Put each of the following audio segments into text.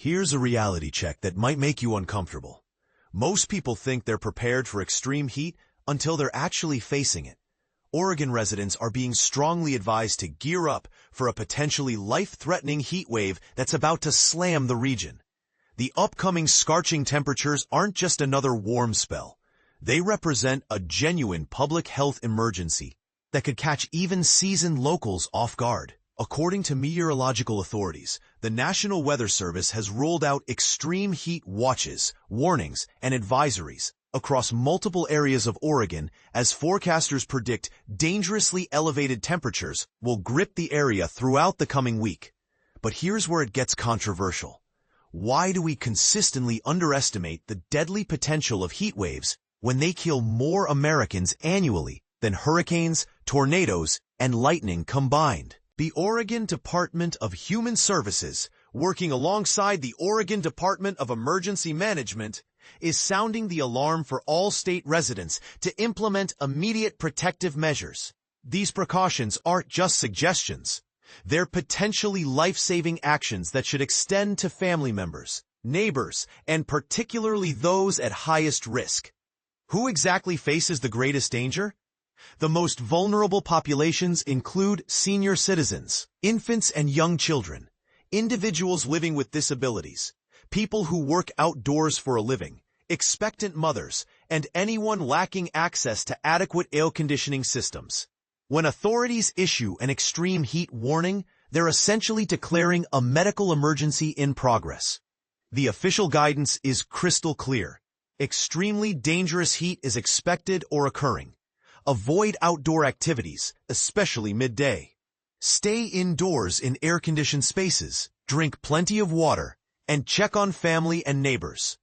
Here's a reality check that might make you uncomfortable. Most people think they're prepared for extreme heat until they're actually facing it. Oregon residents are being strongly advised to gear up for a potentially life-threatening heat wave that's about to slam the region. The upcoming scorching temperatures aren't just another warm spell. They represent a genuine public health emergency that could catch even seasoned locals off guard. According to meteorological authorities, the National Weather Service has rolled out extreme heat watches, warnings, and advisories across multiple areas of Oregon as forecasters predict dangerously elevated temperatures will grip the area throughout the coming week. But here's where it gets controversial. Why do we consistently underestimate the deadly potential of heat waves when they kill more Americans annually than hurricanes, tornadoes, and lightning combined? The Oregon Department of Human Services, working alongside the Oregon Department of Emergency Management, is sounding the alarm for all state residents to implement immediate protective measures. These precautions aren't just suggestions. They're potentially life-saving actions that should extend to family members, neighbors, and particularly those at highest risk. Who exactly faces the greatest danger? The most vulnerable populations include senior citizens, infants and young children, individuals living with disabilities, people who work outdoors for a living, expectant mothers, and anyone lacking access to adequate air conditioning systems. When authorities issue an extreme heat warning, they're essentially declaring a medical emergency in progress. The official guidance is crystal clear. Extremely dangerous heat is expected or occurring. Avoid outdoor activities, especially midday. Stay indoors in air-conditioned spaces, drink plenty of water, and check on family and neighbors.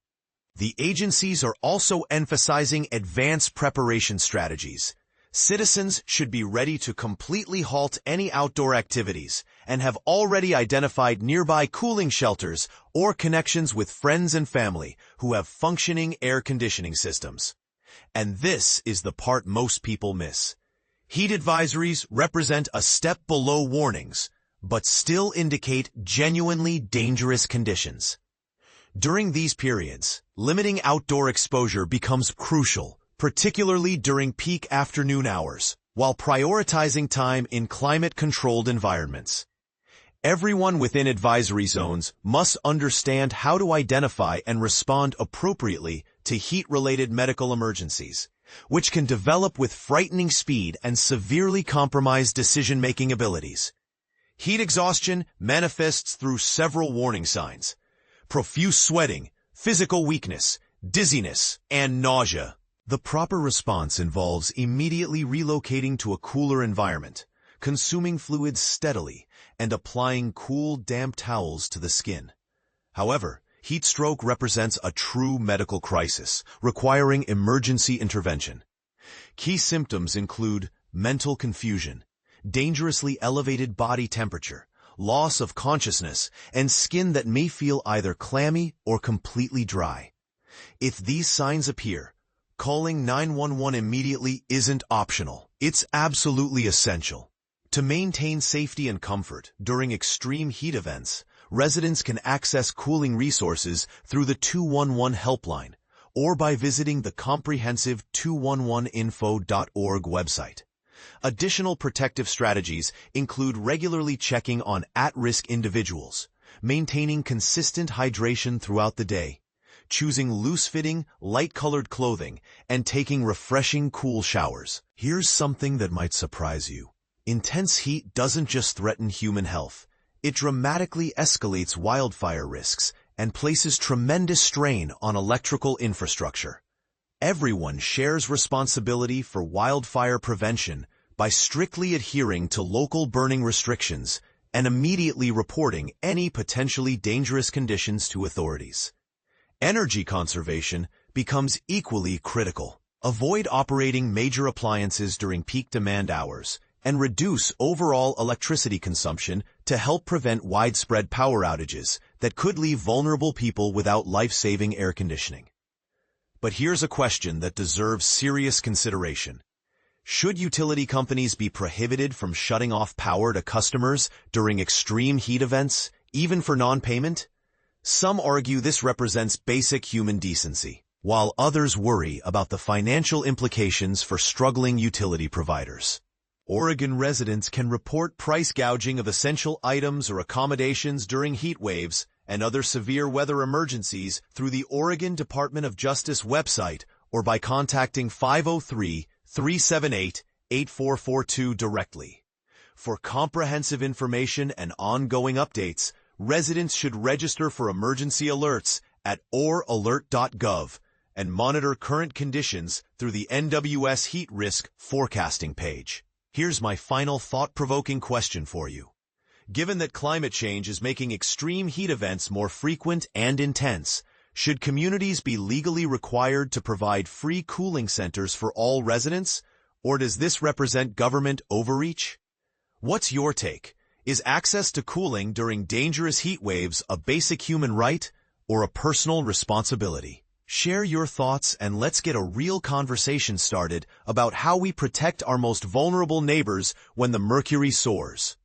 The agencies are also emphasizing advanced preparation strategies. Citizens should be ready to completely halt any outdoor activities and have already identified nearby cooling shelters or connections with friends and family who have functioning air conditioning systems. And this is the part most people miss. Heat advisories represent a step below warnings, but still indicate genuinely dangerous conditions. During these periods, limiting outdoor exposure becomes crucial, particularly during peak afternoon hours, while prioritizing time in climate-controlled environments. Everyone within advisory zones must understand how to identify and respond appropriately to heat-related medical emergencies, which can develop with frightening speed and severely compromise decision-making abilities. Heat exhaustion manifests through several warning signs: profuse sweating, physical weakness, dizziness, and nausea. The proper response involves immediately relocating to a cooler environment, consuming fluids steadily, and applying cool, damp towels to the skin. However, heat stroke represents a true medical crisis, requiring emergency intervention. Key symptoms include mental confusion, dangerously elevated body temperature, loss of consciousness, and skin that may feel either clammy or completely dry. If these signs appear, calling 911 immediately isn't optional. It's absolutely essential. To maintain safety and comfort during extreme heat events, residents can access cooling resources through the 211 helpline or by visiting the comprehensive 211info.org website. Additional protective strategies include regularly checking on at-risk individuals, maintaining consistent hydration throughout the day, choosing loose-fitting, light-colored clothing, and taking refreshing, cool showers. Here's something that might surprise you. Intense heat doesn't just threaten human health. It dramatically escalates wildfire risks and places tremendous strain on electrical infrastructure. Everyone shares responsibility for wildfire prevention by strictly adhering to local burning restrictions and immediately reporting any potentially dangerous conditions to authorities. Energy conservation becomes equally critical. Avoid operating major appliances during peak demand hours and reduce overall electricity consumption to help prevent widespread power outages that could leave vulnerable people without life-saving air conditioning. But here's a question that deserves serious consideration. Should utility companies be prohibited from shutting off power to customers during extreme heat events, even for non-payment? Some argue this represents basic human decency, while others worry about the financial implications for struggling utility providers. Oregon residents can report price gouging of essential items or accommodations during heat waves and other severe weather emergencies through the Oregon Department of Justice website or by contacting 503-378-8442 directly. For comprehensive information and ongoing updates, residents should register for emergency alerts at oralert.gov and monitor current conditions through the NWS Heat Risk Forecasting page. Here's my final thought-provoking question for you. Given that climate change is making extreme heat events more frequent and intense, should communities be legally required to provide free cooling centers for all residents, or does this represent government overreach? What's your take? Is access to cooling during dangerous heat waves a basic human right or a personal responsibility? Share your thoughts and let's get a real conversation started about how we protect our most vulnerable neighbors when the mercury soars.